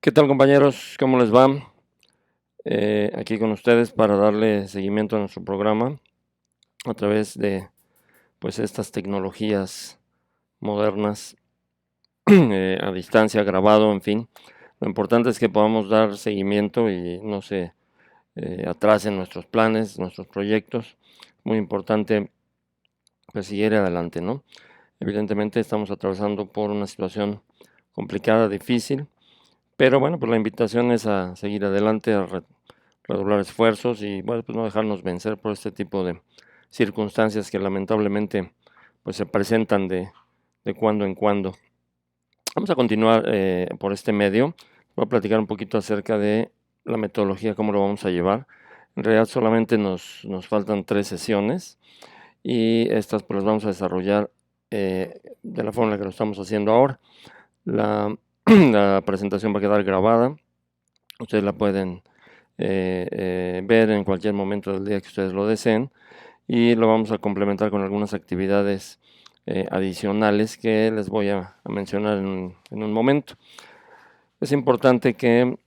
¿Qué tal, compañeros? ¿Cómo les va? Aquí con ustedes para darle seguimiento a nuestro programa a través de pues estas tecnologías modernas a distancia, grabado, en fin. Lo importante es que podamos dar seguimiento y no se atrasen nuestros planes, nuestros proyectos. Muy importante pues seguir adelante, ¿no? Evidentemente estamos atravesando por una situación complicada, difícil, pero bueno, pues la invitación es a seguir adelante, a redoblar esfuerzos y bueno, pues no dejarnos vencer por este tipo de circunstancias que lamentablemente pues se presentan de cuando en cuando. Vamos a continuar por este medio. Voy a platicar un poquito acerca de la metodología, cómo lo vamos a llevar. En realidad solamente nos faltan 3 sesiones y estas pues las vamos a desarrollar de la forma en la que lo estamos haciendo ahora. La presentación va a quedar grabada. Ustedes la pueden ver en cualquier momento del día que ustedes lo deseen y lo vamos a complementar con algunas actividades adicionales que les voy a mencionar en un momento. Es importante que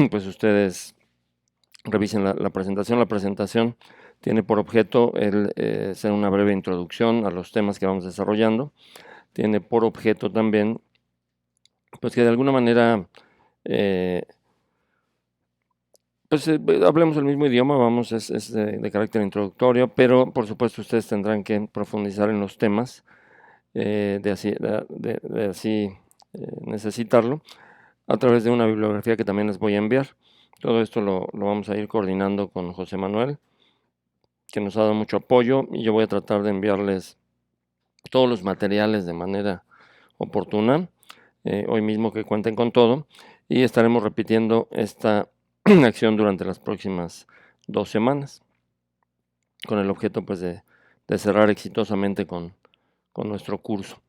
pues ustedes revisen la presentación. La presentación tiene por objeto el ser una breve introducción a los temas que vamos desarrollando. Tiene por objeto también pues que de alguna manera pues hablemos el mismo idioma, vamos, es de carácter introductorio, pero por supuesto ustedes tendrán que profundizar en los temas de así necesitarlo a través de una bibliografía que también les voy a enviar. Todo esto lo vamos a ir coordinando con José Manuel, que nos ha dado mucho apoyo y yo voy a tratar de enviarles todos los materiales de manera oportuna, hoy mismo que cuenten con todo, y estaremos repitiendo esta acción durante las próximas 2 semanas, con el objeto pues de cerrar exitosamente con nuestro curso.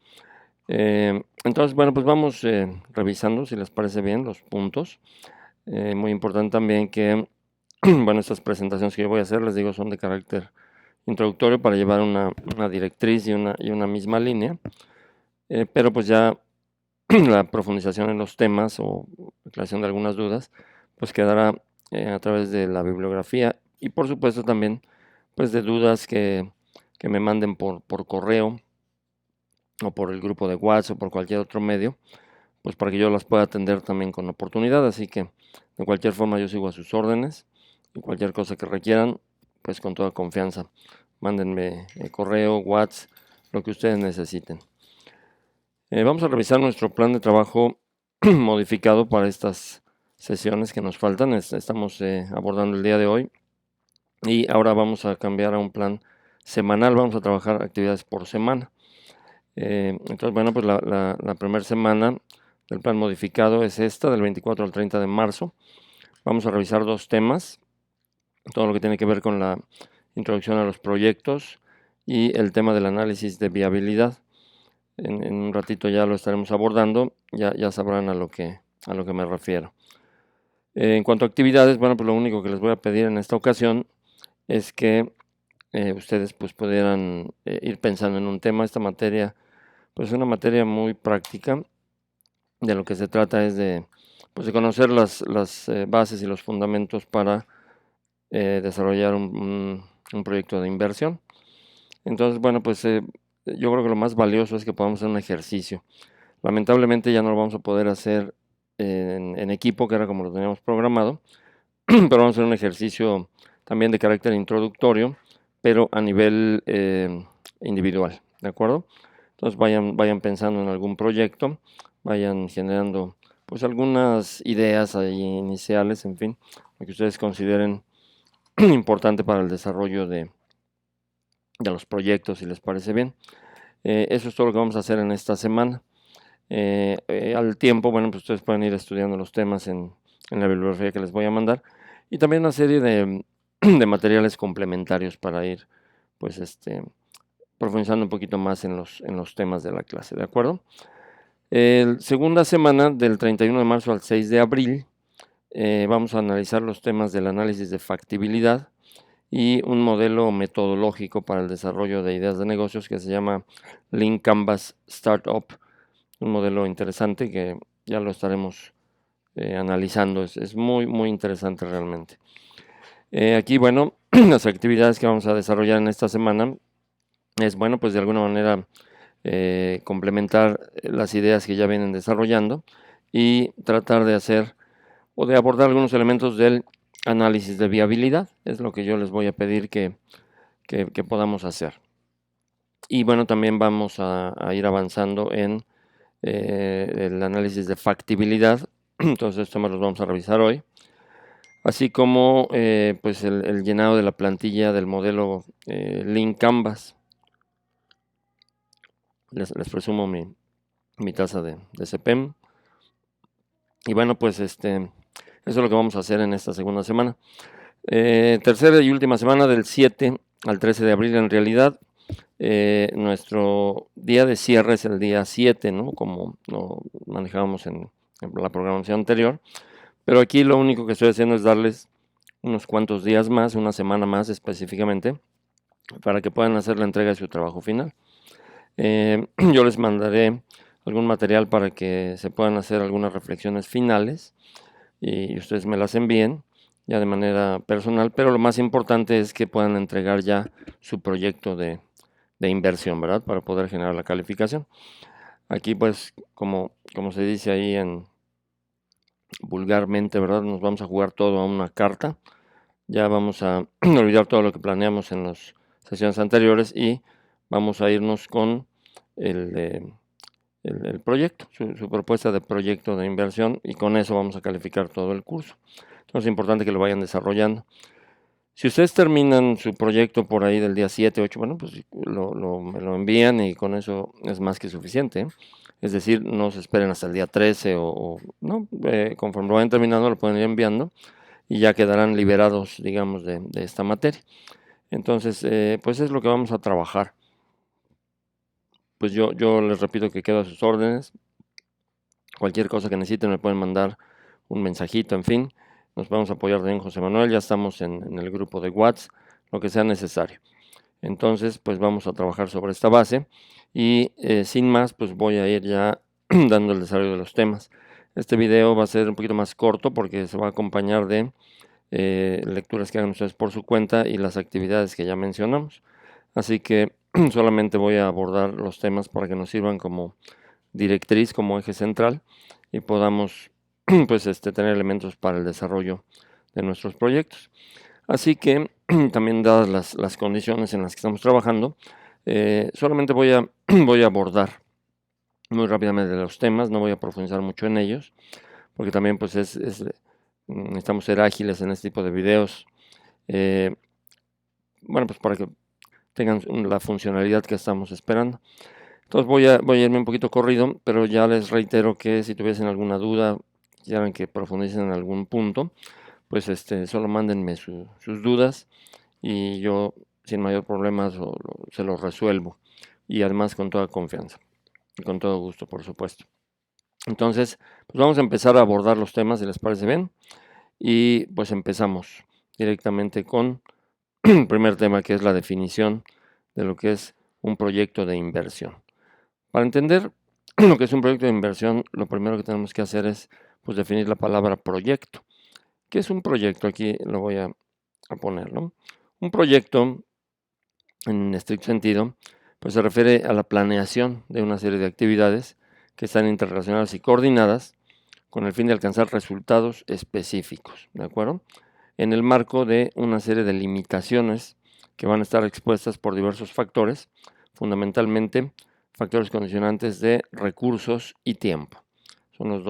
Entonces, bueno, pues vamos revisando, si les parece bien, los puntos. Muy importante también que, bueno, estas presentaciones que yo voy a hacer, les digo, son de carácter introductorio para llevar una directriz y una misma línea, pero pues ya la profundización en los temas o aclaración de algunas dudas, pues quedará a través de la bibliografía y por supuesto también pues de dudas que me manden por correo o por el grupo de WhatsApp o por cualquier otro medio, pues para que yo las pueda atender también con oportunidad. Así que de cualquier forma yo sigo a sus órdenes y cualquier cosa que requieran, pues con toda confianza, mándenme correo, WhatsApp, lo que ustedes necesiten. Vamos a revisar nuestro plan de trabajo modificado para estas sesiones que nos faltan. Estamos abordando el día de hoy y ahora vamos a cambiar a un plan semanal. Vamos a trabajar actividades por semana. Entonces, bueno, pues la primera semana del plan modificado es esta, del 24 al 30 de marzo. Vamos a revisar 2 temas, todo lo que tiene que ver con la introducción a los proyectos y el tema del análisis de viabilidad. En un ratito ya lo estaremos abordando, ya sabrán a lo que me refiero. En cuanto a actividades, bueno, pues lo único que les voy a pedir en esta ocasión es que ustedes pues pudieran ir pensando en un tema. Esta materia pues es una materia muy práctica. De lo que se trata es de conocer las bases y los fundamentos para desarrollar un proyecto de inversión. Entonces, bueno, pues yo creo que lo más valioso es que podamos hacer un ejercicio. Lamentablemente ya no lo vamos a poder hacer en equipo, que era como lo teníamos programado, pero vamos a hacer un ejercicio también de carácter introductorio, pero a nivel individual, ¿de acuerdo? Entonces vayan pensando en algún proyecto, vayan generando pues algunas ideas ahí iniciales, en fin, lo que ustedes consideren importante para el desarrollo de los proyectos, si les parece bien. Eso es todo lo que vamos a hacer en esta semana. Al tiempo, bueno, pues ustedes pueden ir estudiando los temas en la bibliografía que les voy a mandar y también una serie de, de materiales complementarios para ir, pues, profundizando un poquito más en los temas de la clase, ¿de acuerdo? Segunda semana, del 31 de marzo al 6 de abril, vamos a analizar los temas del análisis de factibilidad y un modelo metodológico para el desarrollo de ideas de negocios que se llama Lean Canvas Startup. Un modelo interesante que ya lo estaremos analizando. Es muy, muy interesante realmente. Aquí, bueno, las actividades que vamos a desarrollar en esta semana es, bueno, pues de alguna manera complementar las ideas que ya vienen desarrollando y tratar de hacer o de abordar algunos elementos del análisis de viabilidad. Es lo que yo les voy a pedir que podamos hacer. Y bueno, también vamos a ir avanzando en el análisis de factibilidad. Entonces, esto me los vamos a revisar hoy. Así como pues el llenado de la plantilla del modelo Lean Canvas. Les presumo mi taza de CPEM. Y bueno, pues eso es lo que vamos a hacer en esta segunda semana. Tercera y última semana del 7 al 13 de abril en realidad. Nuestro día de cierre es el día 7, ¿no? Como lo manejábamos en la programación anterior. Pero aquí lo único que estoy haciendo es darles unos cuantos días más, una semana más específicamente, para que puedan hacer la entrega de su trabajo final. Yo les mandaré algún material para que se puedan hacer algunas reflexiones finales y ustedes me las envíen ya de manera personal, pero lo más importante es que puedan entregar ya su proyecto de inversión, ¿verdad? Para poder generar la calificación. Aquí pues como se dice ahí vulgarmente, ¿verdad? Nos vamos a jugar todo a una carta. Ya vamos a olvidar todo lo que planeamos en las sesiones anteriores y vamos a irnos con el proyecto, su propuesta de proyecto de inversión, y con eso vamos a calificar todo el curso. Entonces es importante que lo vayan desarrollando. Si ustedes terminan su proyecto por ahí del día 7, 8, bueno, pues me lo envían y con eso es más que suficiente. Es decir, no se esperen hasta el día 13 no, conforme lo vayan terminando lo pueden ir enviando y ya quedarán liberados, digamos, de esta materia. Entonces, pues es lo que vamos a trabajar. Pues yo les repito que quedo a sus órdenes. Cualquier cosa que necesiten me pueden mandar un mensajito, en fin. Nos vamos a apoyar también José Manuel, ya estamos en el grupo de WhatsApp, lo que sea necesario. Entonces, pues vamos a trabajar sobre esta base y sin más, pues voy a ir ya dando el desarrollo de los temas. Este video va a ser un poquito más corto porque se va a acompañar de lecturas que hagan ustedes por su cuenta y las actividades que ya mencionamos. Así que solamente voy a abordar los temas para que nos sirvan como directriz, como eje central y podamos pues tener elementos para el desarrollo de nuestros proyectos. Así que también dadas las condiciones en las que estamos trabajando, solamente voy a abordar muy rápidamente los temas, no voy a profundizar mucho en ellos, porque también pues necesitamos ser ágiles en este tipo de videos, bueno, pues para que tengan la funcionalidad que estamos esperando. Entonces voy a irme un poquito corrido, pero ya les reitero que si tuviesen alguna duda, quieran que profundicen en algún punto, pues solo mándenme sus dudas y yo sin mayor problema se los resuelvo, y además con toda confianza y con todo gusto, por supuesto. Entonces, pues vamos a empezar a abordar los temas, si les parece bien, y pues empezamos directamente con el primer tema, que es la definición de lo que es un proyecto de inversión. Para entender lo que es un proyecto de inversión, lo primero que tenemos que hacer es pues definir la palabra proyecto. ¿Qué es un proyecto? Aquí lo voy a poner, ¿no? Un proyecto, en estricto sentido, pues se refiere a la planeación de una serie de actividades que están interrelacionadas y coordinadas con el fin de alcanzar resultados específicos, ¿de acuerdo? En el marco de una serie de limitaciones que van a estar expuestas por diversos factores, fundamentalmente factores condicionantes de recursos y tiempo. Son las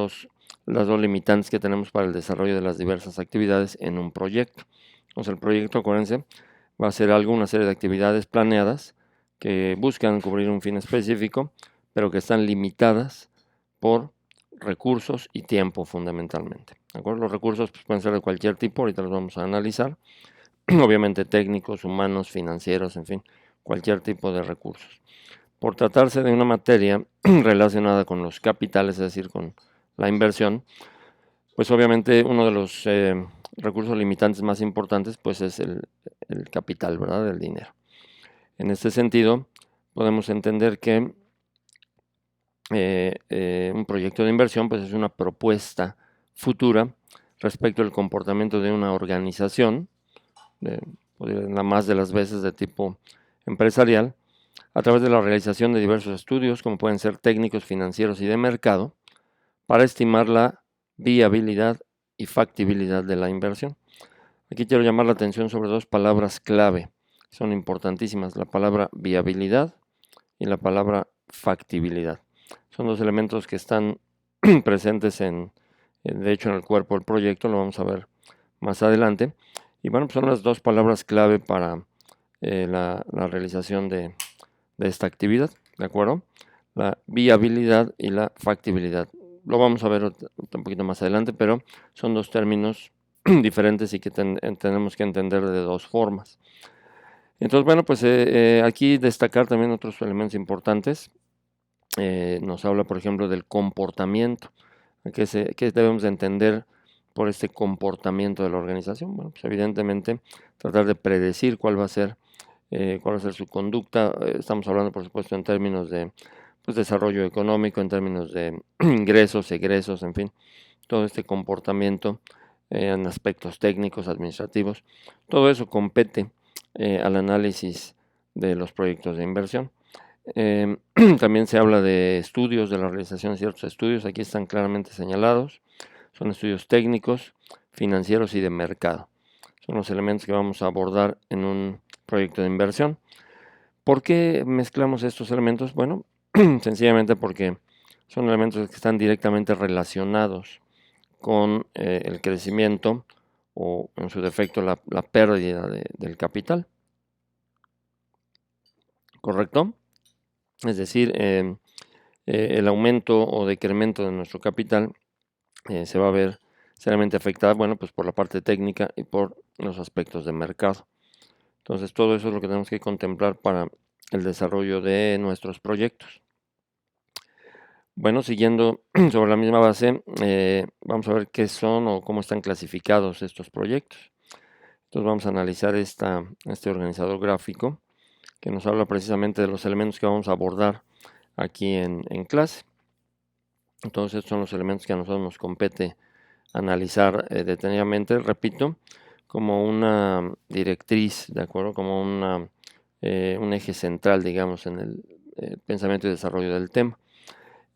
dos limitantes que tenemos para el desarrollo de las diversas actividades en un proyecto. Entonces el proyecto, acuérdense, va a ser una serie de actividades planeadas que buscan cubrir un fin específico, pero que están limitadas por recursos y tiempo fundamentalmente. ¿De acuerdo? Los recursos pues, pueden ser de cualquier tipo, ahorita los vamos a analizar. Obviamente técnicos, humanos, financieros, en fin, cualquier tipo de recursos. Por tratarse de una materia relacionada con los capitales, es decir, con la inversión, pues obviamente uno de los recursos limitantes más importantes pues es el capital, ¿verdad? El dinero. En este sentido, podemos entender que un proyecto de inversión pues es una propuesta futura respecto al comportamiento de una organización, la más de las veces de tipo empresarial, a través de la realización de diversos estudios, como pueden ser técnicos, financieros y de mercado, para estimar la viabilidad y factibilidad de la inversión. Aquí quiero llamar la atención sobre dos palabras clave, son importantísimas, la palabra viabilidad y la palabra factibilidad. Son dos elementos que están presentes de hecho en el cuerpo del proyecto, lo vamos a ver más adelante. Y bueno, pues son las dos palabras clave para la realización de esta actividad, ¿de acuerdo? La viabilidad y la factibilidad. Lo vamos a ver un poquito más adelante, pero son dos términos diferentes y que tenemos que entender de dos formas. Entonces, bueno, pues aquí destacar también otros elementos importantes. Nos habla, por ejemplo, del comportamiento. ¿Qué debemos de entender por este comportamiento de la organización? Bueno, pues evidentemente tratar de predecir cuál va a ser su conducta. Estamos hablando, por supuesto, en términos de desarrollo económico, en términos de ingresos, egresos, en fin, todo este comportamiento en aspectos técnicos, administrativos. Todo eso compete al análisis de los proyectos de inversión. También se habla de estudios, de la realización de ciertos estudios. Aquí están claramente señalados. Son estudios técnicos, financieros y de mercado. Son los elementos que vamos a abordar en un proyecto de inversión. ¿Por qué mezclamos estos elementos? Bueno, sencillamente porque son elementos que están directamente relacionados con el crecimiento o, en su defecto, la pérdida del capital. ¿Correcto? Es decir, el aumento o decremento de nuestro capital se va a ver seriamente afectada, bueno, pues por la parte técnica y por los aspectos de mercado. Entonces, todo eso es lo que tenemos que contemplar para el desarrollo de nuestros proyectos. Bueno, siguiendo sobre la misma base, vamos a ver qué son o cómo están clasificados estos proyectos. Entonces vamos a analizar este organizador gráfico que nos habla precisamente de los elementos que vamos a abordar aquí en clase. Entonces estos son los elementos que a nosotros nos compete analizar detenidamente, repito, como una directriz, ¿de acuerdo? Como un eje central, digamos, en el pensamiento y desarrollo del tema.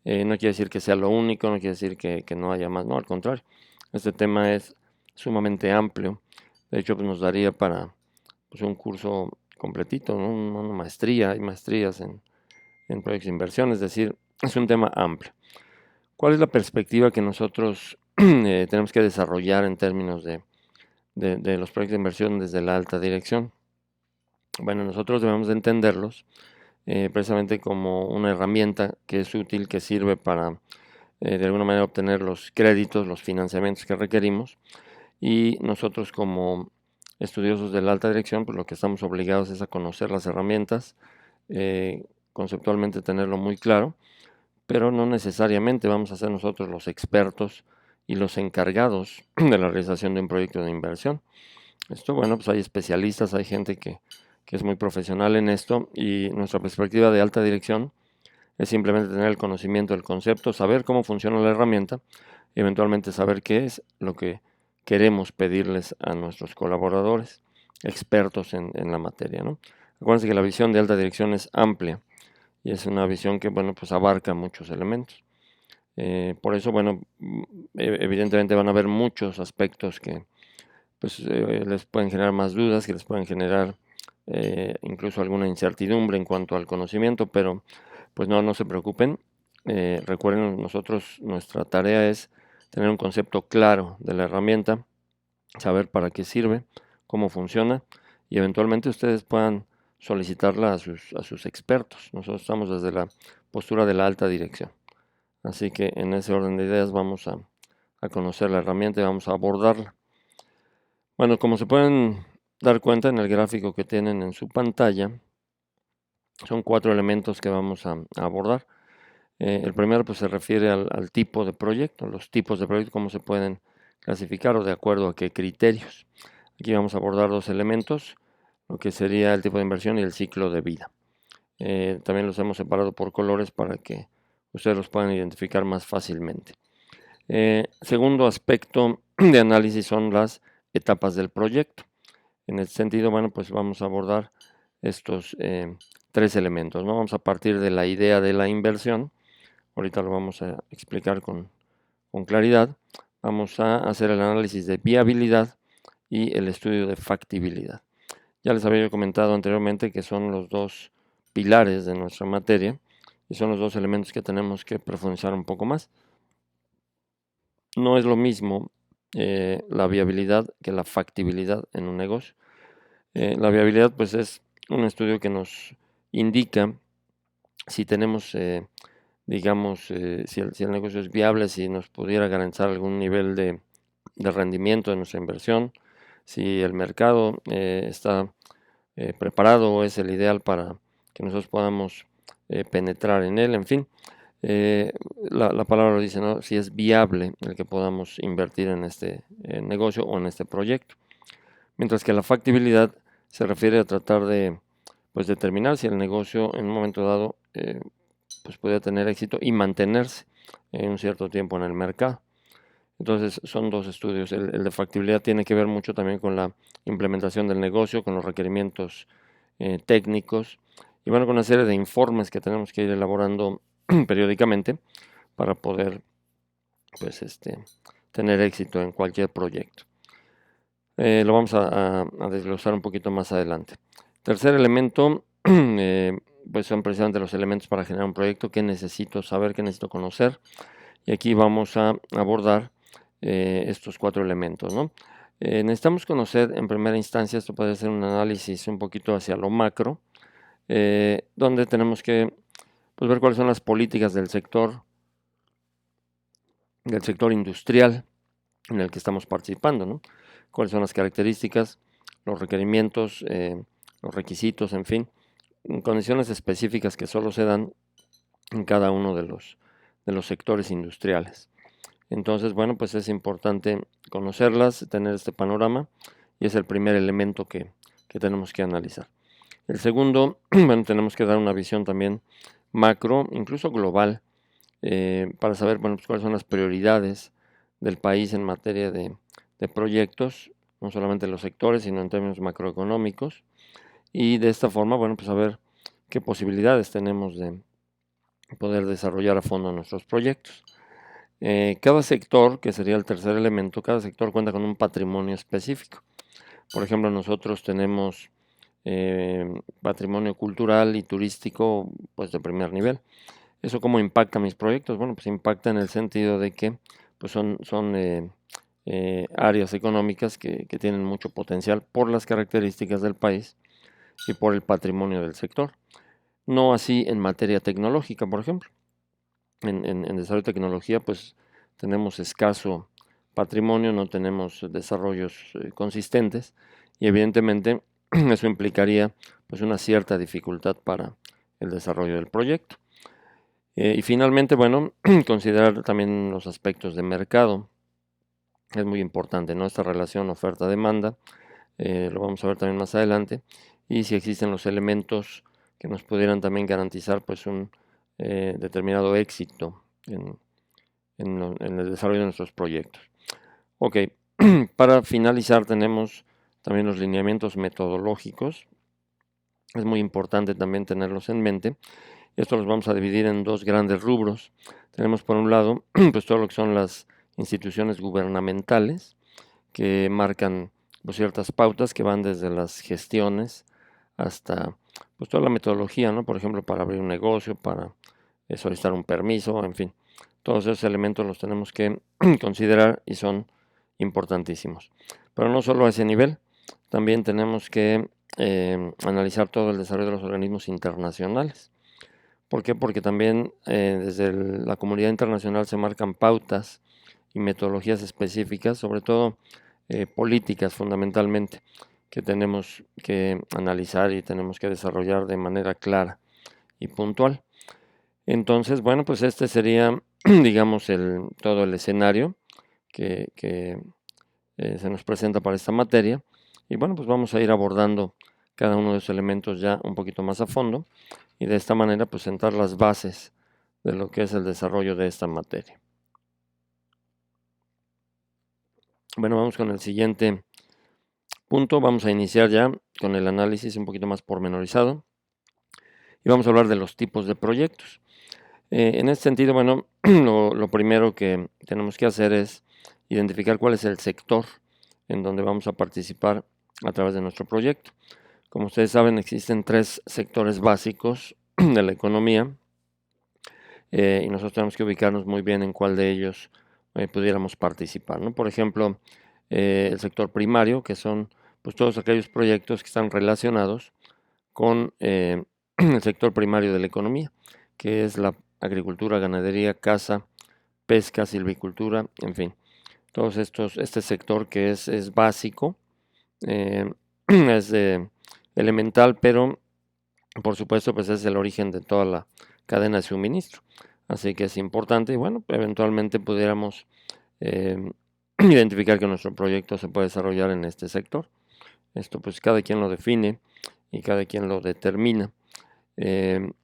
No quiere decir que sea lo único, no quiere decir que no haya más, no, al contrario. Este tema es sumamente amplio. De hecho, pues nos daría para un curso completito, ¿no? Una maestría, hay maestrías en proyectos de inversión, es decir, es un tema amplio. ¿Cuál es la perspectiva que nosotros tenemos que desarrollar en términos de los proyectos de inversión desde la alta dirección? Bueno, nosotros debemos de entenderlos precisamente como una herramienta que es útil, que sirve para de alguna manera obtener los créditos, los financiamientos que requerimos, y nosotros como estudiosos de la alta dirección, pues lo que estamos obligados es a conocer las herramientas, conceptualmente tenerlo muy claro, pero no necesariamente vamos a ser nosotros los expertos y los encargados de la realización de un proyecto de inversión. Esto, bueno, pues hay especialistas, hay gente que es muy profesional en esto, y nuestra perspectiva de alta dirección es simplemente tener el conocimiento del concepto, saber cómo funciona la herramienta y eventualmente saber qué es lo que queremos pedirles a nuestros colaboradores, expertos en la materia, ¿no? Acuérdense que la visión de alta dirección es amplia y es una visión que, bueno, pues abarca muchos elementos. Por eso, bueno, evidentemente van a haber muchos aspectos que pues les pueden generar más dudas, que les pueden generar incluso alguna incertidumbre en cuanto al conocimiento, pero pues no se preocupen. Recuerden, nuestra tarea es tener un concepto claro de la herramienta, saber para qué sirve, cómo funciona, y eventualmente ustedes puedan solicitarla a sus expertos. Nosotros estamos desde la postura de la alta dirección. Así que en ese orden de ideas vamos a conocer la herramienta y vamos a abordarla. Bueno, como se pueden dar cuenta en el gráfico que tienen en su pantalla, son 4 elementos que vamos a abordar. El primero pues se refiere al tipo de proyecto, los tipos de proyecto, cómo se pueden clasificar o de acuerdo a qué criterios. Aquí vamos a abordar 2 elementos, lo que sería el tipo de inversión y el ciclo de vida. También los hemos separado por colores para que ustedes los puedan identificar más fácilmente. Segundo aspecto de análisis son las etapas del proyecto. En este sentido, bueno, pues vamos a abordar estos tres elementos, ¿no? Vamos a partir de la idea de la inversión, ahorita lo vamos a explicar con claridad. Vamos a hacer el análisis de viabilidad y el estudio de factibilidad. Ya les había comentado anteriormente que son los dos pilares de nuestra materia y son los dos elementos que tenemos que profundizar un poco más. No es lo mismo la viabilidad que la factibilidad en un negocio. La viabilidad pues es un estudio que nos indica si tenemos, digamos, si el negocio es viable, si nos pudiera garantizar algún nivel de rendimiento de nuestra inversión, si el mercado está preparado o es el ideal para que nosotros podamos penetrar en él, en fin. La palabra lo dice, ¿no? Si es viable el que podamos invertir en este negocio o en este proyecto. Mientras que la factibilidad se refiere a tratar de pues, determinar si el negocio en un momento dado pues puede tener éxito y mantenerse un cierto tiempo en el mercado. Entonces son dos estudios. El de factibilidad tiene que ver mucho también con la implementación del negocio, con los requerimientos técnicos y bueno, con una serie de informes que tenemos que ir elaborando periódicamente para poder pues, tener éxito en cualquier proyecto. Lo vamos a desglosar un poquito más adelante. Tercer elemento, pues son precisamente los elementos para generar un proyecto que necesito saber, que necesito conocer. Y aquí vamos a abordar estos cuatro elementos, ¿no? Necesitamos conocer en primera instancia, esto puede ser un análisis un poquito hacia lo macro, donde tenemos que pues, ver cuáles son las políticas del sector industrial en el que estamos participando, ¿no? Cuáles son las características, los requerimientos, los requisitos, en fin, condiciones específicas que solo se dan en cada uno de los sectores industriales. Entonces, bueno, pues es importante conocerlas, tener este panorama y es el primer elemento que tenemos que analizar. El segundo, bueno, tenemos que dar una visión también macro, incluso global, para saber, bueno, pues cuáles son las prioridades del país en materia de proyectos, no solamente en los sectores, sino en términos macroeconómicos. Y de esta forma, bueno, pues saber qué posibilidades tenemos de poder desarrollar a fondo nuestros proyectos. Cada sector, que sería el tercer elemento, cada sector cuenta con un patrimonio específico. Por ejemplo, nosotros tenemos patrimonio cultural y turístico pues de primer nivel. ¿Eso cómo impacta mis proyectos? Bueno, pues impacta en el sentido de que pues son áreas económicas que tienen mucho potencial por las características del país y por el patrimonio del sector. No así en materia tecnológica, por ejemplo. En desarrollo de tecnología, pues tenemos escaso patrimonio, no tenemos desarrollos consistentes y evidentemente eso implicaría pues una cierta dificultad para el desarrollo del proyecto. Y finalmente, bueno, considerar también los aspectos de mercado. Es muy importante, ¿no? Esta relación oferta-demanda, lo vamos a ver también más adelante, y si existen los elementos que nos pudieran también garantizar pues un determinado éxito en el desarrollo de nuestros proyectos. Ok, para finalizar tenemos también los lineamientos metodológicos. Es muy importante también tenerlos en mente. Esto los vamos a dividir en dos grandes rubros. Tenemos por un lado pues todo lo que son las instituciones gubernamentales que marcan pues, ciertas pautas que van desde las gestiones hasta pues toda la metodología, ¿no? Por ejemplo, para abrir un negocio, para solicitar un permiso, en fin. Todos esos elementos los tenemos que considerar y son importantísimos. Pero no solo a ese nivel, también tenemos que analizar todo el desarrollo de los organismos internacionales. ¿Por qué? Porque también desde la comunidad internacional se marcan pautas y metodologías específicas, sobre todo políticas fundamentalmente, que tenemos que analizar y tenemos que desarrollar de manera clara y puntual. Entonces, bueno, pues este sería, digamos, todo el escenario que se nos presenta para esta materia. Y bueno, pues vamos a ir abordando cada uno de esos elementos ya un poquito más a fondo y de esta manera pues sentar las bases de lo que es el desarrollo de esta materia. Bueno, vamos con el siguiente punto. Vamos a iniciar ya con el análisis un poquito más pormenorizado y vamos a hablar de los tipos de proyectos. En este sentido, bueno, lo primero que tenemos que hacer es identificar cuál es el sector en donde vamos a participar a través de nuestro proyecto. Como ustedes saben, existen 3 sectores básicos de la economía y nosotros tenemos que ubicarnos muy bien en cuál de ellos pudiéramos participar, ¿no? Por ejemplo, el sector primario, que son pues todos aquellos proyectos que están relacionados con el sector primario de la economía, que es la agricultura, ganadería, caza, pesca, silvicultura, en fin, todos estos, este sector que es básico, eh, es elemental, pero por supuesto pues es el origen de toda la cadena de suministro, así que es importante y bueno, eventualmente pudiéramos identificar que nuestro proyecto se puede desarrollar en este sector. Esto pues cada quien lo define y cada quien lo determina. El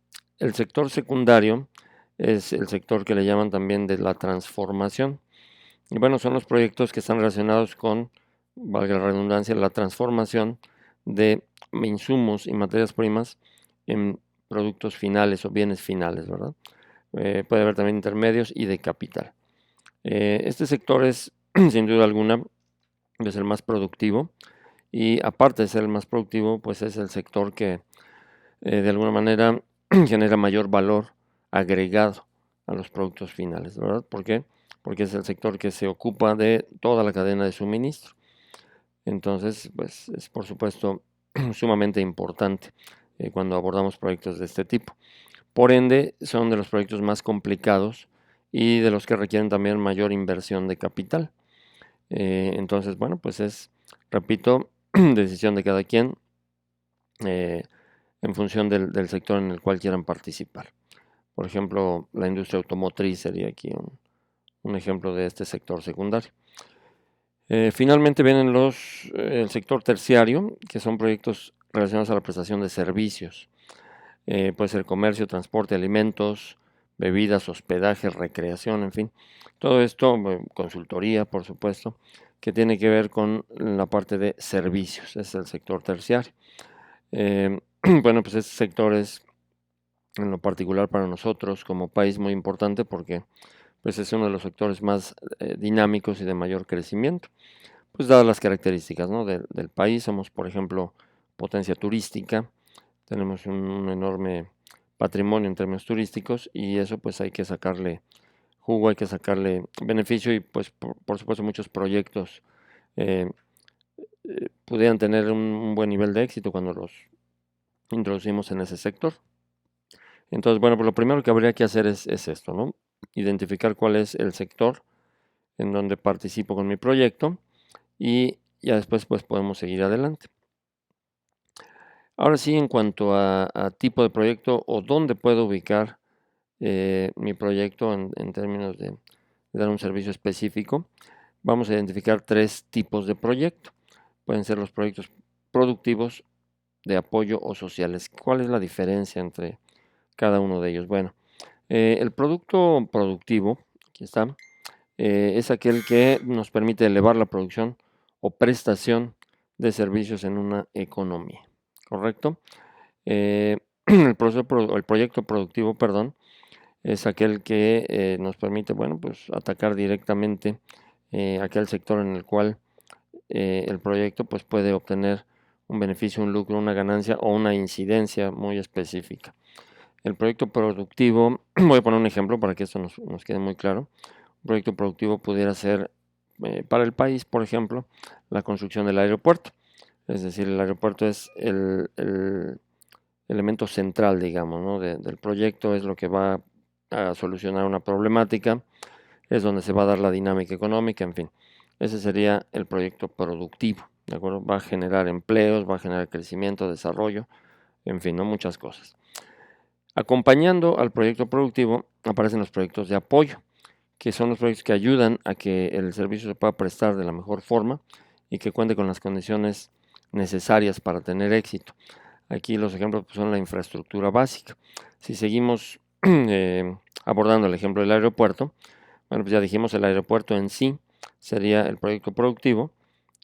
sector secundario es el sector que le llaman también de la transformación. Y bueno, son los proyectos que están relacionados con, valga la redundancia, la transformación de insumos y materias primas en productos finales o bienes finales, ¿verdad? Puede haber también intermedios y de capital. Este sector es, sin duda alguna, es el más productivo y aparte de ser el más productivo, pues es el sector que de alguna manera genera mayor valor agregado a los productos finales, ¿verdad? ¿Por qué? Porque es el sector que se ocupa de toda la cadena de suministro. Entonces, pues es por supuesto sumamente importante cuando abordamos proyectos de este tipo. Por ende, son de los proyectos más complicados y de los que requieren también mayor inversión de capital. Entonces, bueno, pues es, repito, decisión de cada quien en función del sector en el cual quieran participar. Por ejemplo, la industria automotriz sería aquí un ejemplo de este sector secundario. Finalmente vienen el sector terciario, que son proyectos relacionados a la prestación de servicios. Puede ser comercio, transporte, alimentos, bebidas, hospedaje, recreación, en fin. Todo esto, consultoría, por supuesto, que tiene que ver con la parte de servicios, es el sector terciario. Bueno, pues este sector es en lo particular para nosotros como país muy importante porque pues es uno de los sectores más dinámicos y de mayor crecimiento, pues dadas las características, ¿no? del país. Somos, por ejemplo, potencia turística, tenemos un enorme patrimonio en términos turísticos y eso pues hay que sacarle jugo, hay que sacarle beneficio y pues por supuesto muchos proyectos eh, pudieran tener un buen nivel de éxito cuando los introducimos en ese sector. Entonces, bueno, pues lo primero que habría que hacer es esto, ¿no? Identificar cuál es el sector en donde participo con mi proyecto y ya después pues podemos seguir adelante. Ahora sí, en cuanto a tipo de proyecto o dónde puedo ubicar mi proyecto en términos de dar un servicio específico, vamos a identificar 3 tipos de proyecto. Pueden ser los proyectos productivos, de apoyo o sociales. ¿Cuál es la diferencia entre cada uno de ellos? Bueno, el producto productivo, aquí está, es aquel que nos permite elevar la producción o prestación de servicios en una economía, ¿correcto? El proyecto productivo, perdón, es aquel que nos permite, bueno, pues atacar directamente aquel sector en el cual el proyecto pues puede obtener un beneficio, un lucro, una ganancia o una incidencia muy específica. El proyecto productivo, voy a poner un ejemplo para que esto nos quede muy claro. Un proyecto productivo pudiera ser para el país, por ejemplo, la construcción del aeropuerto. Es decir, el aeropuerto es el elemento central, digamos, ¿no? del proyecto, es lo que va a solucionar una problemática, es donde se va a dar la dinámica económica, en fin. Ese sería el proyecto productivo, ¿de acuerdo? Va a generar empleos, va a generar crecimiento, desarrollo, en fin, ¿no? Muchas cosas. Acompañando al proyecto productivo aparecen los proyectos de apoyo, que son los proyectos que ayudan a que el servicio se pueda prestar de la mejor forma y que cuente con las condiciones necesarias para tener éxito. Aquí los ejemplos pues, son la infraestructura básica. Si seguimos abordando el ejemplo del aeropuerto, bueno, pues ya dijimos, el aeropuerto en sí sería el proyecto productivo.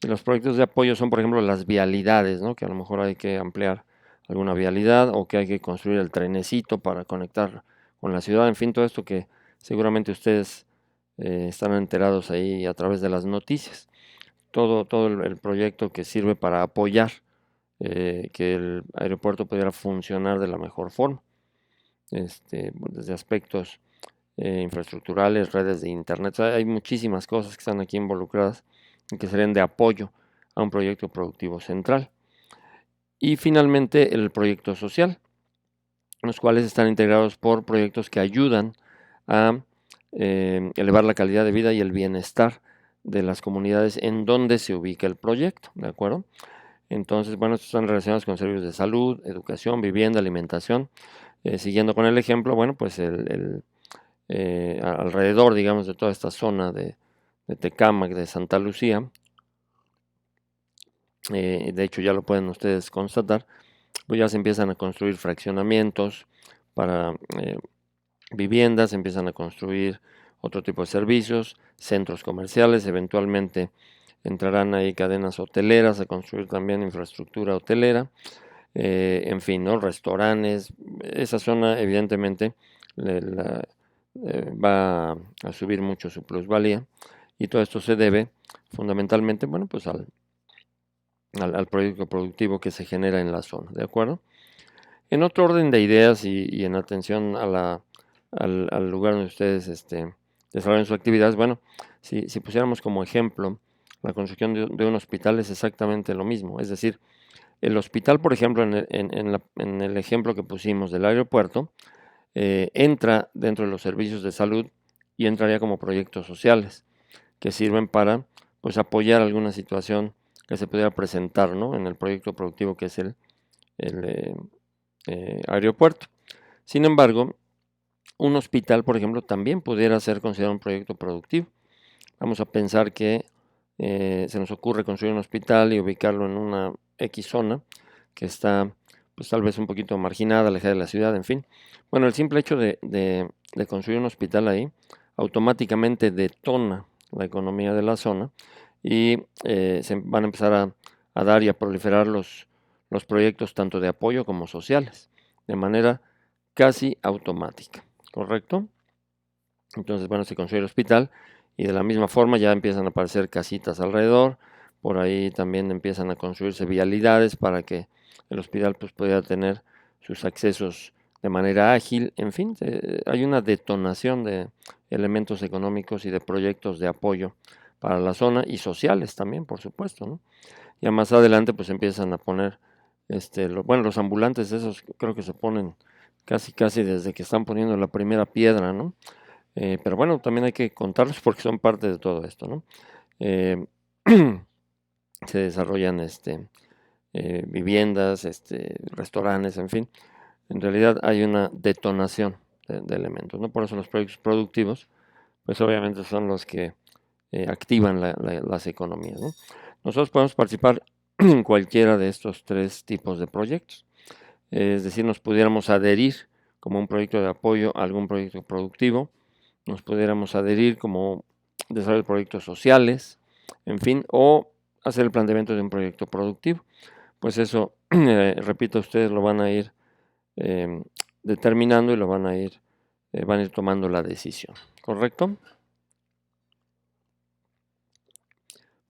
Y los proyectos de apoyo son, por ejemplo, las vialidades, ¿no? Que a lo mejor hay que ampliar alguna vialidad o que hay que construir el trenecito para conectar con la ciudad. En fin, todo esto que seguramente ustedes están enterados ahí a través de las noticias. Todo el proyecto que sirve para apoyar que el aeropuerto pudiera funcionar de la mejor forma. Desde aspectos infraestructurales, redes de internet. O sea, hay muchísimas cosas que están aquí involucradas y que serían de apoyo a un proyecto productivo central. Y finalmente el proyecto social, los cuales están integrados por proyectos que ayudan a elevar la calidad de vida y el bienestar de las comunidades en donde se ubica el proyecto, ¿de acuerdo? Entonces, bueno, estos están relacionados con servicios de salud, educación, vivienda, alimentación. Siguiendo con el ejemplo, bueno, pues alrededor, digamos, de toda esta zona de Tecámac, de Santa Lucía, de hecho ya lo pueden ustedes constatar, pues ya se empiezan a construir fraccionamientos para viviendas, se empiezan a construir otro tipo de servicios, centros comerciales, eventualmente entrarán ahí cadenas hoteleras a construir también infraestructura hotelera, en fin, ¿no? Restaurantes. Esa zona evidentemente va a subir mucho su plusvalía y todo esto se debe fundamentalmente, bueno, pues al proyecto productivo que se genera en la zona, ¿de acuerdo? En otro orden de ideas y en atención al lugar donde ustedes desarrollan sus actividades, bueno, si pusiéramos como ejemplo la construcción de un hospital es exactamente lo mismo, es decir, el hospital, por ejemplo, en el ejemplo que pusimos del aeropuerto, entra dentro de los servicios de salud y entraría como proyectos sociales que sirven para pues apoyar alguna situación que se pudiera presentar, ¿no? En el proyecto productivo que es el aeropuerto. Sin embargo, un hospital, por ejemplo, también pudiera ser considerado un proyecto productivo. Vamos a pensar que se nos ocurre construir un hospital y ubicarlo en una X zona que está pues tal vez un poquito marginada, alejada de la ciudad, en fin. Bueno, el simple hecho de construir un hospital ahí automáticamente detona la economía de la zona y se van a empezar a dar y a proliferar los proyectos tanto de apoyo como sociales, de manera casi automática, ¿correcto? Entonces, bueno, se construye el hospital y de la misma forma ya empiezan a aparecer casitas alrededor, por ahí también empiezan a construirse vialidades para que el hospital pues pueda tener sus accesos de manera ágil, en fin, hay una detonación de elementos económicos y de proyectos de apoyo para la zona y sociales también, por supuesto, ¿no? Ya más adelante pues empiezan a poner, bueno, los ambulantes esos creo que se ponen casi desde que están poniendo la primera piedra, ¿no? Pero bueno, también hay que contarlos porque son parte de todo esto, ¿no? Eh, se desarrollan viviendas, restaurantes, en fin. En realidad hay una detonación de elementos, ¿no? Por eso los proyectos productivos, pues obviamente son los que activan las economías, ¿no? Nosotros podemos participar en cualquiera de estos tres tipos de proyectos. Es decir, nos pudiéramos adherir como un proyecto de apoyo a algún proyecto productivo, nos pudiéramos adherir como desarrollo de proyectos sociales, en fin, o hacer el planteamiento de un proyecto productivo. Pues eso, repito, ustedes lo van a ir eh, determinando y lo van a ir tomando la decisión, ¿correcto?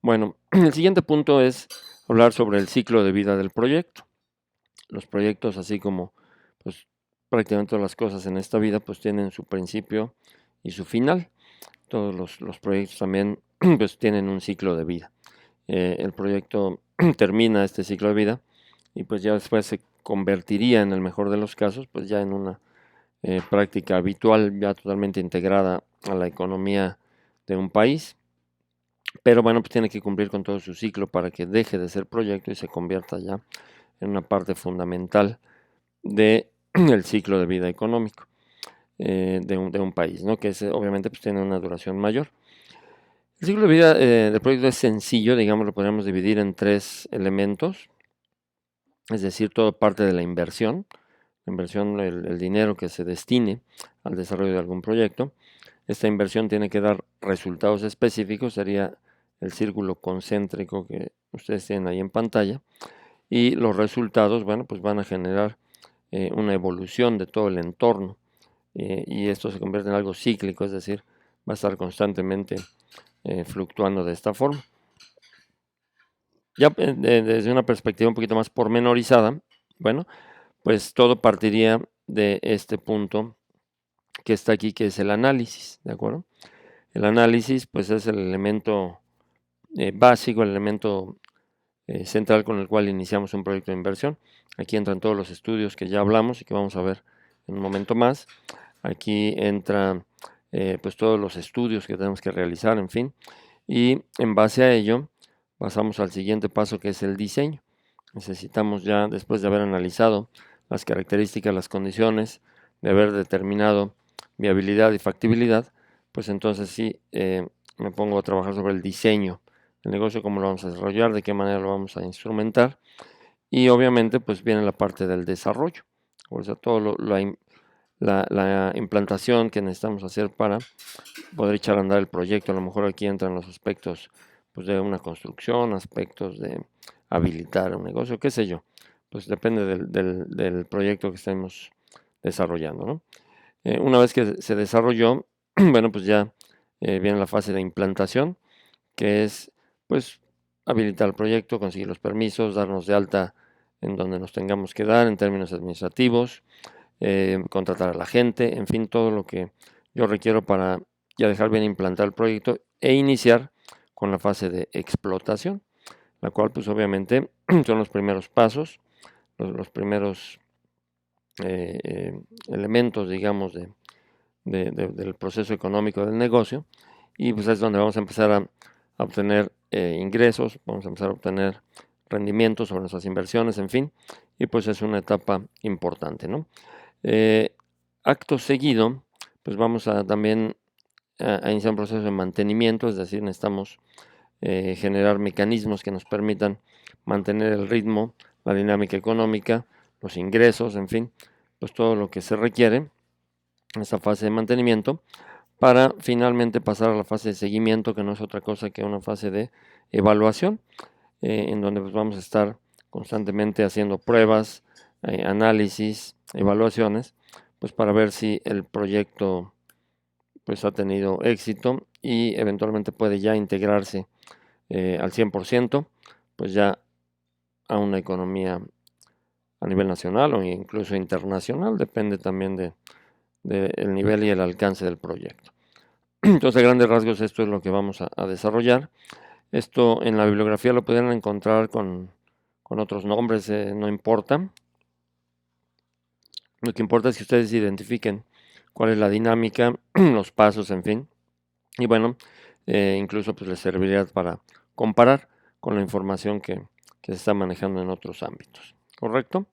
Bueno, el siguiente punto es hablar sobre el ciclo de vida del proyecto. Los proyectos, así como pues, prácticamente todas las cosas en esta vida, pues tienen su principio y su final. Todos los proyectos también pues, tienen un ciclo de vida. El proyecto termina este ciclo de vida y pues ya después se convertiría en el mejor de los casos pues ya en una práctica habitual, ya totalmente integrada a la economía de un país. Pero bueno, pues tiene que cumplir con todo su ciclo para que deje de ser proyecto y se convierta ya en una parte fundamental del ciclo de vida económico de un país, ¿no? Que obviamente pues, tiene una duración mayor. El ciclo de vida del proyecto es sencillo, digamos, lo podríamos dividir en tres elementos, es decir, todo parte de la inversión, el dinero que se destine al desarrollo de algún proyecto. esta inversión tiene que dar resultados específicos, sería el círculo concéntrico que ustedes tienen ahí en pantalla, y los resultados, bueno, pues van a generar una evolución de todo el entorno, y esto se convierte en algo cíclico, es decir, va a estar constantemente fluctuando de esta forma. Ya desde una perspectiva un poquito más pormenorizada, bueno, pues todo partiría de este punto que está aquí, que es el análisis, ¿de acuerdo? El análisis, pues es el elemento básico, el elemento central con el cual iniciamos un proyecto de inversión. Aquí entran todos los estudios que ya hablamos y que vamos a ver en un momento más. Aquí entran pues todos los estudios que tenemos que realizar, en fin, y en base a ello pasamos al siguiente paso, que es el diseño. Necesitamos ya, después de haber analizado las características, las condiciones, de haber determinado viabilidad y factibilidad, pues entonces sí me pongo a trabajar sobre el diseño del negocio, cómo lo vamos a desarrollar, de qué manera lo vamos a instrumentar, y obviamente pues viene la parte del desarrollo, o sea, todo la implantación que necesitamos hacer para poder echar a andar el proyecto. A lo mejor aquí entran los aspectos pues, de una construcción, aspectos de habilitar un negocio, qué sé yo. Pues depende del proyecto que estemos desarrollando, ¿no? Una vez que se desarrolló, bueno, pues ya viene la fase de implantación, que es pues habilitar el proyecto, conseguir los permisos, darnos de alta en donde nos tengamos que dar en términos administrativos, contratar a la gente, en fin, todo lo que yo requiero para ya dejar bien implantado el proyecto e iniciar con la fase de explotación, la cual pues obviamente son los primeros pasos, los primeros elementos, digamos, del proceso económico del negocio, y pues es donde vamos a empezar a obtener ingresos, vamos a empezar a obtener rendimientos sobre nuestras inversiones, en fin, y pues es una etapa importante, ¿no? Acto seguido, pues vamos a también a iniciar un proceso de mantenimiento, es decir, necesitamos generar mecanismos que nos permitan mantener el ritmo, la dinámica económica, los ingresos, en fin, pues todo lo que se requiere en esta fase de mantenimiento para finalmente pasar a la fase de seguimiento, que no es otra cosa que una fase de evaluación, en donde pues vamos a estar constantemente haciendo pruebas, análisis, evaluaciones, pues para ver si el proyecto pues ha tenido éxito y eventualmente puede ya integrarse al 100%, pues ya a una economía a nivel nacional o incluso internacional, depende también del nivel y el alcance del proyecto. Entonces, a grandes rasgos, esto es lo que vamos a desarrollar. Esto en la bibliografía lo pueden encontrar con otros nombres, no importa. Lo que importa es que ustedes identifiquen cuál es la dinámica, los pasos, en fin. Y bueno, incluso pues les serviría para comparar con la información que se está manejando en otros ámbitos. ¿Correcto?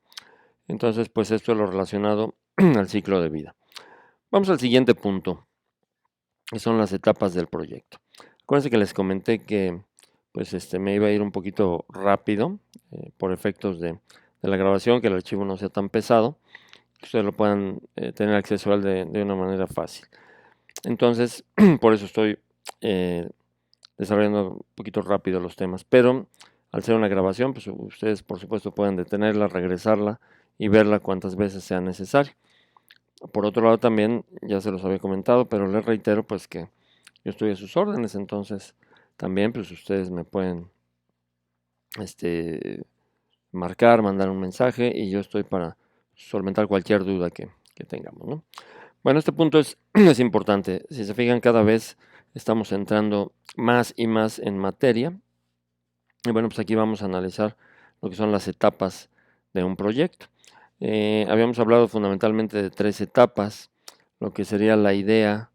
Entonces, pues esto es lo relacionado al ciclo de vida. Vamos al siguiente punto, que son las etapas del proyecto. Acuérdense que les comenté que pues me iba a ir un poquito rápido por efectos de la grabación, que el archivo no sea tan pesado, que ustedes lo puedan tener acceso a él de una manera fácil. Entonces, por eso estoy desarrollando un poquito rápido los temas, pero al ser una grabación, pues ustedes por supuesto pueden detenerla, regresarla y verla cuantas veces sea necesario. Por otro lado también, ya se los había comentado, pero les reitero pues que yo estoy a sus órdenes, entonces también pues ustedes me pueden marcar, mandar un mensaje y yo estoy para solventar cualquier duda que tengamos, ¿no? Bueno, este punto es importante. Si se fijan, cada vez estamos entrando más y más en materia. Y bueno, pues aquí vamos a analizar lo que son las etapas de un proyecto. Habíamos hablado fundamentalmente de 3 etapas, lo que sería la idea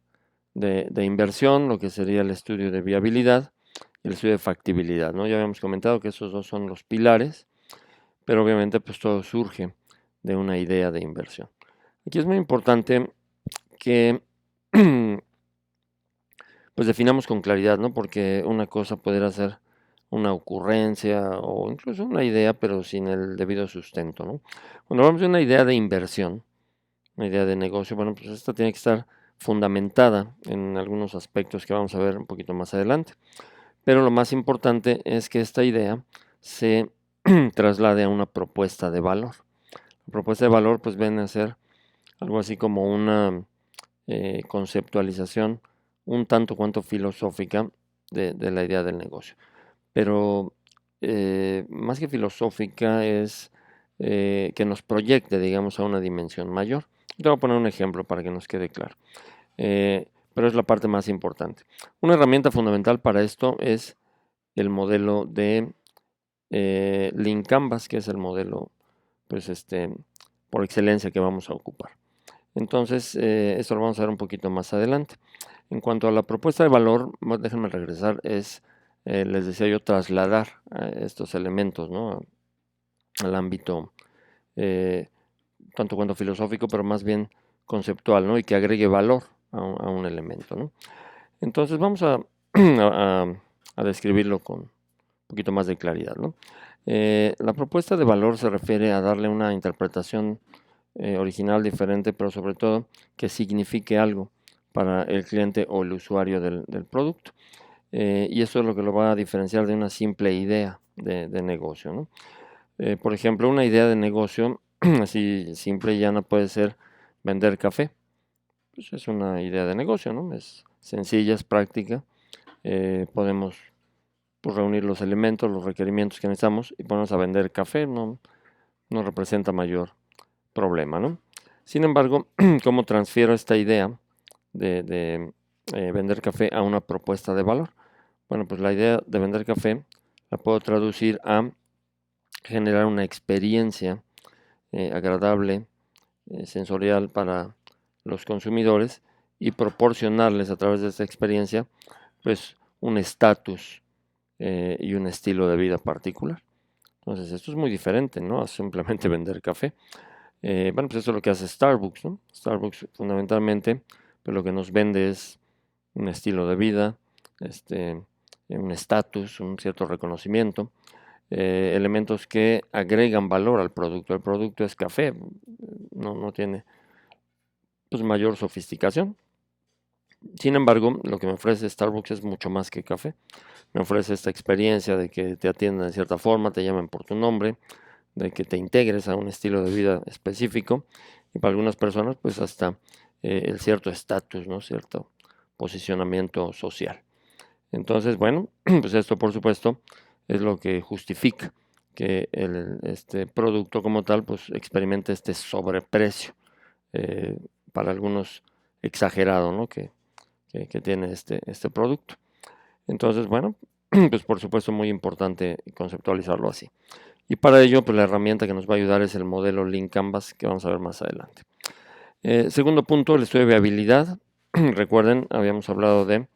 de inversión, lo que sería el estudio de viabilidad y el estudio de factibilidad, ¿no? Ya habíamos comentado que esos 2 son los pilares, pero obviamente pues todo surge de una idea de inversión. Aquí es muy importante que pues definamos con claridad, ¿no? Porque una cosa puede ser una ocurrencia o incluso una idea, pero sin el debido sustento, ¿no? Cuando hablamos de una idea de inversión, una idea de negocio, bueno, pues esta tiene que estar fundamentada en algunos aspectos que vamos a ver un poquito más adelante. Pero lo más importante es que esta idea se traslade a una propuesta de valor. La propuesta de valor pues viene a ser algo así como una conceptualización un tanto cuanto filosófica de la idea del negocio. Pero más que filosófica es que nos proyecte, digamos, a una dimensión mayor. Te voy a poner un ejemplo para que nos quede claro. Pero es la parte más importante. Una herramienta fundamental para esto es el modelo de Lean Canvas, que es el modelo pues por excelencia que vamos a ocupar. Entonces, eso lo vamos a ver un poquito más adelante. En cuanto a la propuesta de valor, déjenme regresar, les decía yo, trasladar estos elementos, ¿no?, al ámbito tanto cuanto filosófico, pero más bien conceptual, ¿no?, y que agregue valor a un elemento, ¿no? Entonces vamos a describirlo con un poquito más de claridad, ¿no? La propuesta de valor se refiere a darle una interpretación original, diferente, pero sobre todo que signifique algo para el cliente o el usuario del producto. Y eso es lo que lo va a diferenciar de una simple idea de negocio, ¿no? Por ejemplo, una idea de negocio así simple y llana puede ser vender café. Pues es una idea de negocio, ¿no? Es sencilla, es práctica. Podemos pues, reunir los elementos, los requerimientos que necesitamos y ponernos a vender café. No representa mayor problema, ¿no? Sin embargo, ¿cómo transfiero esta idea de vender café a una propuesta de valor? Bueno, pues la idea de vender café la puedo traducir a generar una experiencia agradable, sensorial para los consumidores y proporcionarles a través de esta experiencia pues un estatus y un estilo de vida particular. Entonces esto es muy diferente, ¿no?, a simplemente vender café. Bueno, pues eso es lo que hace Starbucks, ¿no? Starbucks fundamentalmente pues lo que nos vende es un estilo de vida, un estatus, un cierto reconocimiento, elementos que agregan valor al producto. El producto es café, no tiene pues mayor sofisticación. Sin embargo, lo que me ofrece Starbucks es mucho más que café. Me ofrece esta experiencia de que te atiendan de cierta forma, te llamen por tu nombre, de que te integres a un estilo de vida específico y para algunas personas pues hasta el cierto estatus, ¿no?, cierto posicionamiento social. Entonces, bueno, pues esto por supuesto es lo que justifica que este producto como tal pues experimente este sobreprecio, para algunos exagerado, ¿no?, que tiene este producto. Entonces, bueno, pues por supuesto muy importante conceptualizarlo así. Y para ello, pues la herramienta que nos va a ayudar es el modelo Lean Canvas que vamos a ver más adelante. Segundo punto, el estudio de viabilidad. Recuerden, habíamos hablado de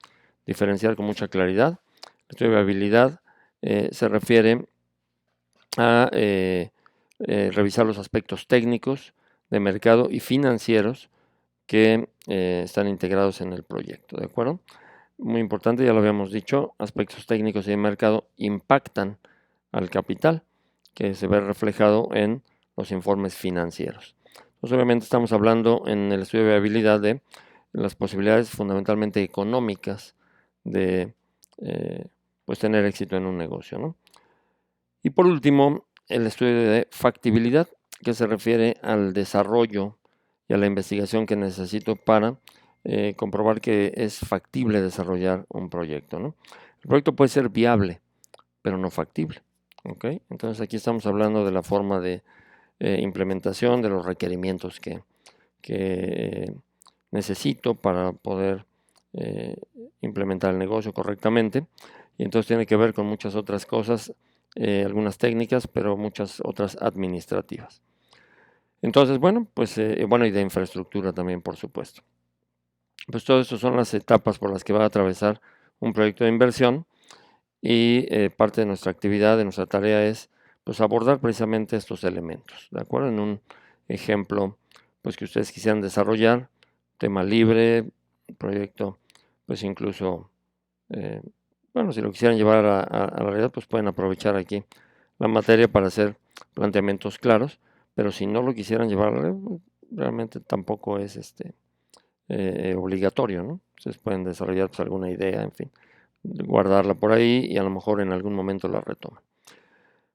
diferenciar con mucha claridad. El estudio de viabilidad se refiere a revisar los aspectos técnicos, de mercado y financieros que están integrados en el proyecto, ¿de acuerdo? Muy importante, ya lo habíamos dicho, aspectos técnicos y de mercado impactan al capital, que se ve reflejado en los informes financieros. Entonces, obviamente estamos hablando en el estudio de viabilidad de las posibilidades fundamentalmente económicas de pues tener éxito en un negocio, ¿no? Y por último, el estudio de factibilidad, que se refiere al desarrollo y a la investigación que necesito para comprobar que es factible desarrollar un proyecto, ¿no? El proyecto puede ser viable, pero no factible, ¿ok? Entonces aquí estamos hablando de la forma de implementación, de los requerimientos que necesito para poder implementar el negocio correctamente. Y entonces tiene que ver con muchas otras cosas, algunas técnicas, pero muchas otras administrativas. Entonces, bueno, pues, bueno, y de infraestructura también, por supuesto. Pues todo esto son las etapas por las que va a atravesar un proyecto de inversión y parte de nuestra actividad, de nuestra tarea es pues abordar precisamente estos elementos, ¿de acuerdo? En un ejemplo, pues que ustedes quisieran desarrollar, tema libre, proyecto, pues incluso, bueno, si lo quisieran llevar a la realidad, pues pueden aprovechar aquí la materia para hacer planteamientos claros, pero si no lo quisieran llevar a la realidad, realmente tampoco es obligatorio, ¿no? Ustedes pueden desarrollar pues, alguna idea, en fin, guardarla por ahí y a lo mejor en algún momento la retoman.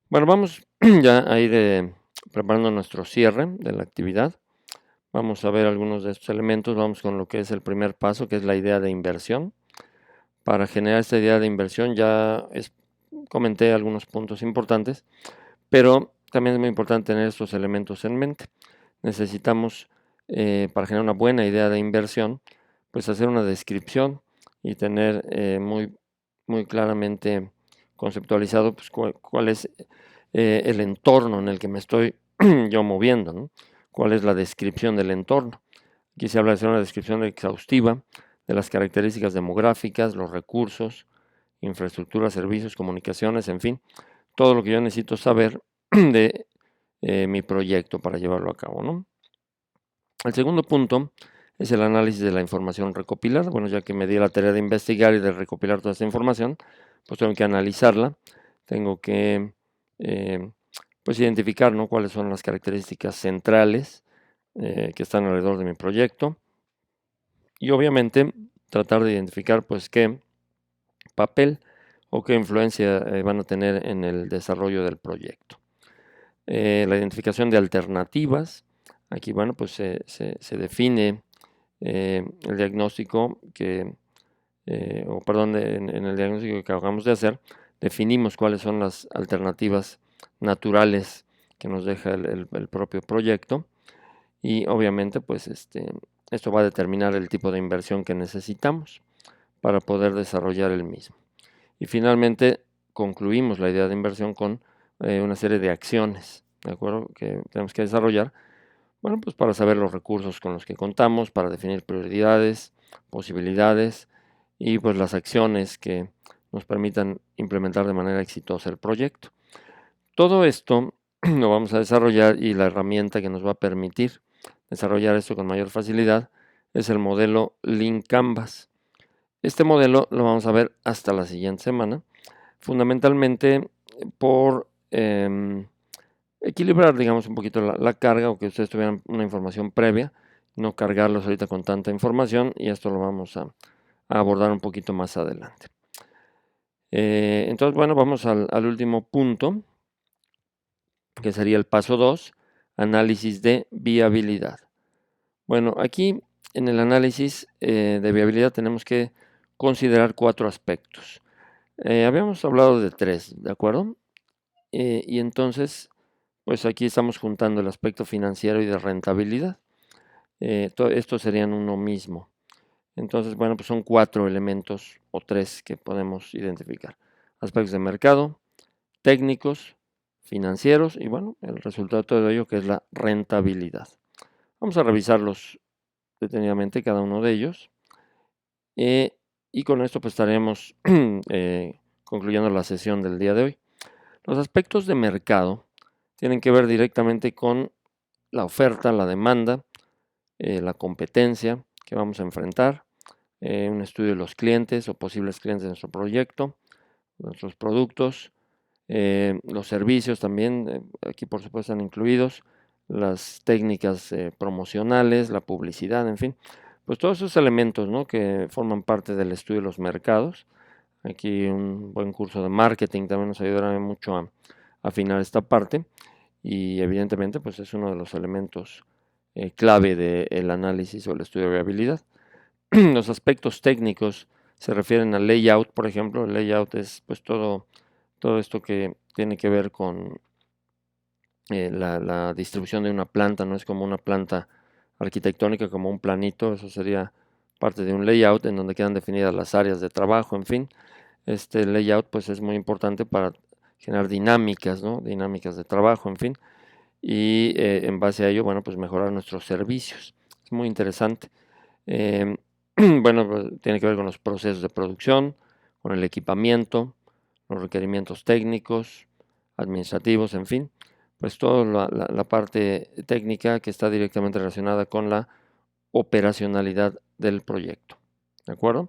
Bueno, vamos ya a ir preparando nuestro cierre de la actividad. Vamos a ver algunos de estos elementos. Vamos con lo que es el primer paso, que es la idea de inversión. Para generar esta idea de inversión comenté algunos puntos importantes, pero también es muy importante tener estos elementos en mente. Necesitamos, para generar una buena idea de inversión, pues hacer una descripción y tener muy claramente conceptualizado pues, cuál es el entorno en el que me estoy yo moviendo, ¿no? Cuál es la descripción del entorno. Aquí se habla de hacer una descripción exhaustiva de las características demográficas, los recursos, infraestructura, servicios, comunicaciones, en fin, todo lo que yo necesito saber de mi proyecto para llevarlo a cabo, ¿no? El segundo punto es el análisis de la información recopilada. Bueno, ya que me di la tarea de investigar y de recopilar toda esta información, pues tengo que analizarla, tengo que pues identificar, ¿no?, cuáles son las características centrales que están alrededor de mi proyecto y obviamente tratar de identificar pues qué papel o qué influencia van a tener en el desarrollo del proyecto. La identificación de alternativas. Aquí, bueno, pues se define el diagnóstico en el diagnóstico que acabamos de hacer, definimos cuáles son las alternativas naturales que nos deja el propio proyecto y obviamente pues esto va a determinar el tipo de inversión que necesitamos para poder desarrollar el mismo. Y finalmente concluimos la idea de inversión con una serie de acciones, ¿de acuerdo?, que tenemos que desarrollar, bueno, pues para saber los recursos con los que contamos, para definir prioridades, posibilidades y pues las acciones que nos permitan implementar de manera exitosa el proyecto. Todo esto lo vamos a desarrollar y la herramienta que nos va a permitir desarrollar esto con mayor facilidad es el modelo Lean Canvas. Este modelo lo vamos a ver hasta la siguiente semana, fundamentalmente por equilibrar, digamos, un poquito la carga o que ustedes tuvieran una información previa, no cargarlos ahorita con tanta información y esto lo vamos a abordar un poquito más adelante. Entonces, bueno, vamos al último punto, que sería el paso 2, análisis de viabilidad. Bueno, aquí en el análisis de viabilidad tenemos que considerar 4 aspectos. Habíamos hablado de 3, ¿de acuerdo? Y entonces, pues aquí estamos juntando el aspecto financiero y de rentabilidad. Estos serían uno mismo. Entonces, bueno, pues son 4 elementos o 3 que podemos identificar. Aspectos de mercado, técnicos, financieros y bueno, el resultado de todo ello que es la rentabilidad. Vamos a revisarlos detenidamente cada uno de ellos y con esto pues estaremos concluyendo la sesión del día de hoy. Los aspectos de mercado tienen que ver directamente con la oferta, la demanda, la competencia que vamos a enfrentar, un estudio de los clientes o posibles clientes de nuestro proyecto, nuestros productos, los servicios también, aquí por supuesto están incluidos, las técnicas promocionales, la publicidad, en fin, pues todos esos elementos, ¿no?, que forman parte del estudio de los mercados. Aquí un buen curso de marketing también nos ayudará mucho a afinar esta parte y evidentemente pues es uno de los elementos clave del análisis o el estudio de viabilidad. Los aspectos técnicos se refieren al layout, por ejemplo. El layout es pues todo esto que tiene que ver con la distribución de una planta, no es como una planta arquitectónica, como un planito, eso sería parte de un layout en donde quedan definidas las áreas de trabajo, en fin. Este layout pues es muy importante para generar dinámicas, ¿no?, dinámicas de trabajo, en fin, y en base a ello, bueno, pues mejorar nuestros servicios. Es muy interesante. Bueno, pues tiene que ver con los procesos de producción, con el equipamiento, los requerimientos técnicos, administrativos, en fin, pues toda la parte técnica que está directamente relacionada con la operacionalidad del proyecto. ¿De acuerdo?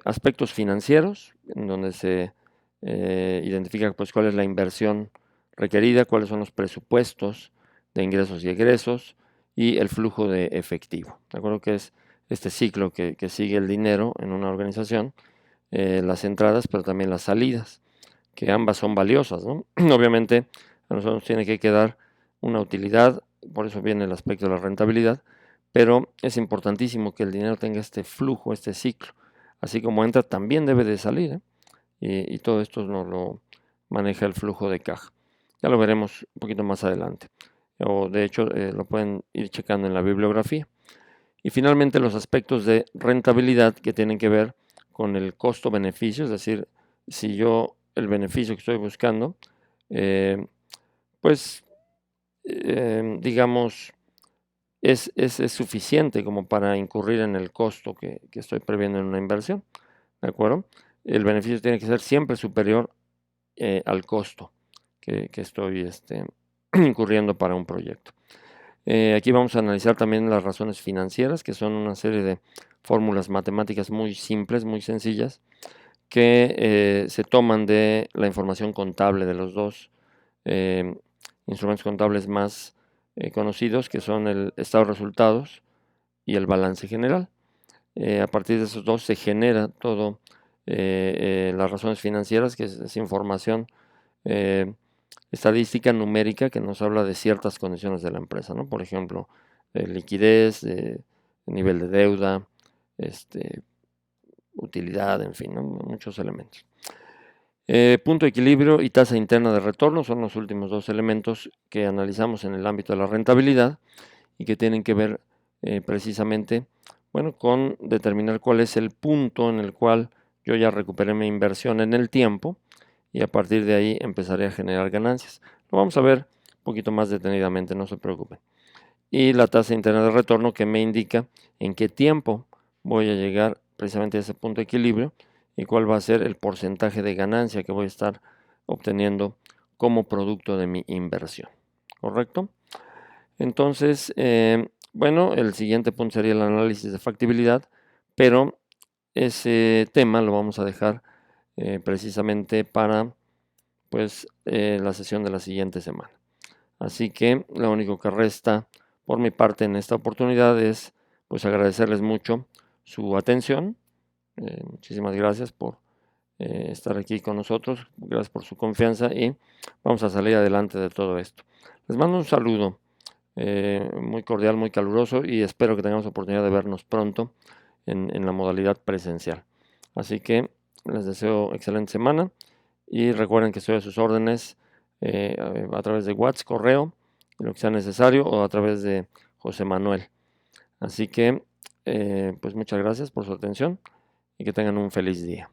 Aspectos financieros, en donde se identifica pues cuál es la inversión requerida, cuáles son los presupuestos de ingresos y egresos, y el flujo de efectivo. ¿De acuerdo? Que es este ciclo que sigue el dinero en una organización, las entradas, pero también las salidas, que ambas son valiosas, ¿no? Obviamente a nosotros nos tiene que quedar una utilidad, por eso viene el aspecto de la rentabilidad, pero es importantísimo que el dinero tenga este flujo, este ciclo. Así como entra, también debe de salir, ¿eh? Y todo esto nos lo maneja el flujo de caja. Ya lo veremos un poquito más adelante. O de hecho lo pueden ir checando en la bibliografía. Y finalmente los aspectos de rentabilidad que tienen que ver con el costo-beneficio, es decir, si yo el beneficio que estoy buscando, pues digamos, es suficiente como para incurrir en el costo que estoy previendo en una inversión, ¿de acuerdo? El beneficio tiene que ser siempre superior al costo que estoy incurriendo para un proyecto. Aquí vamos a analizar también las razones financieras, que son una serie de fórmulas matemáticas muy simples, muy sencillas, que se toman de la información contable de los dos instrumentos contables más conocidos, que son el estado de resultados y el balance general. A partir de esos dos se genera todo las razones financieras, que es información estadística numérica que nos habla de ciertas condiciones de la empresa, ¿no? Por ejemplo, liquidez, nivel de deuda, utilidad, en fin, ¿no? Muchos elementos. Punto de equilibrio y tasa interna de retorno son los últimos dos elementos que analizamos en el ámbito de la rentabilidad y que tienen que ver precisamente, bueno, con determinar cuál es el punto en el cual yo ya recuperé mi inversión en el tiempo y a partir de ahí empezaré a generar ganancias. Lo vamos a ver un poquito más detenidamente, no se preocupen. Y la tasa interna de retorno que me indica en qué tiempo voy a llegar precisamente a ese punto de equilibrio y cuál va a ser el porcentaje de ganancia que voy a estar obteniendo como producto de mi inversión. ¿Correcto? Entonces, bueno, el siguiente punto sería el análisis de factibilidad, pero ese tema lo vamos a dejar precisamente para pues la sesión de la siguiente semana. Así que lo único que resta por mi parte en esta oportunidad es pues agradecerles mucho su atención. Muchísimas gracias por estar aquí con nosotros, gracias por su confianza y vamos a salir adelante de todo esto. Les mando un saludo muy cordial, muy caluroso y espero que tengamos oportunidad de vernos pronto en la modalidad presencial. Así que les deseo excelente semana y recuerden que estoy a sus órdenes a través de WhatsApp, correo, lo que sea necesario o a través de José Manuel. Así que pues muchas gracias por su atención y que tengan un feliz día.